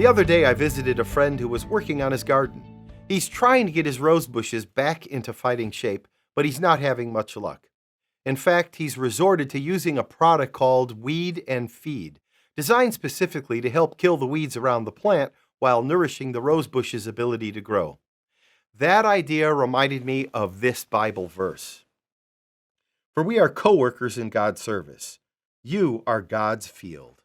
The other day, I visited a friend who was working on his garden. He's trying to get his rose bushes back into fighting shape, but he's not having much luck. In fact, he's resorted to using a product called Weed and Feed, designed specifically to help kill the weeds around the plant while nourishing the rose bush's ability to grow. That idea reminded me of this Bible verse. For we are co-workers in God's service. You are God's field.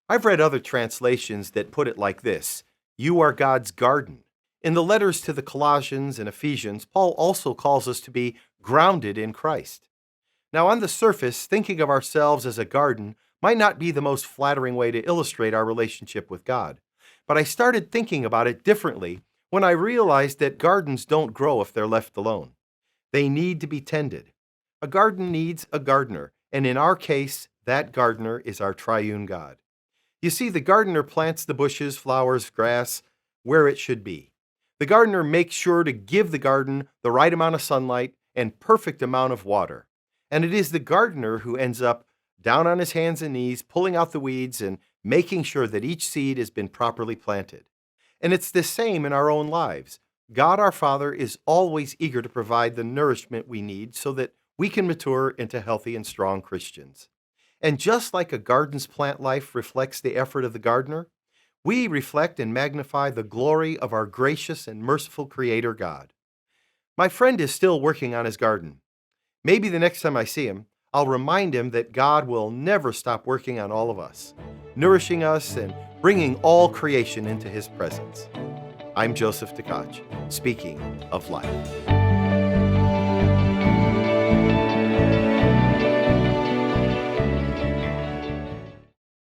I've read other translations that put it like this: you are God's garden. In the letters to the Colossians and Ephesians, Paul also calls us to be grounded in Christ. Now, on the surface, thinking of ourselves as a garden might not be the most flattering way to illustrate our relationship with God. But I started thinking about it differently when I realized that gardens don't grow if they're left alone. They need to be tended. A garden needs a gardener, and in our case, that gardener is our triune God. You see, the gardener plants the bushes, flowers, grass where it should be. The gardener makes sure to give the garden the right amount of sunlight and perfect amount of water. And it is the gardener who ends up down on his hands and knees, pulling out the weeds and making sure that each seed has been properly planted. And it's the same in our own lives. God our Father is always eager to provide the nourishment we need so that we can mature into healthy and strong Christians. And just like a garden's plant life reflects the effort of the gardener, we reflect and magnify the glory of our gracious and merciful Creator God. My friend is still working on his garden. Maybe the next time I see him, I'll remind him that God will never stop working on all of us, nourishing us and bringing all creation into His presence. I'm Joseph Tkach, speaking of life.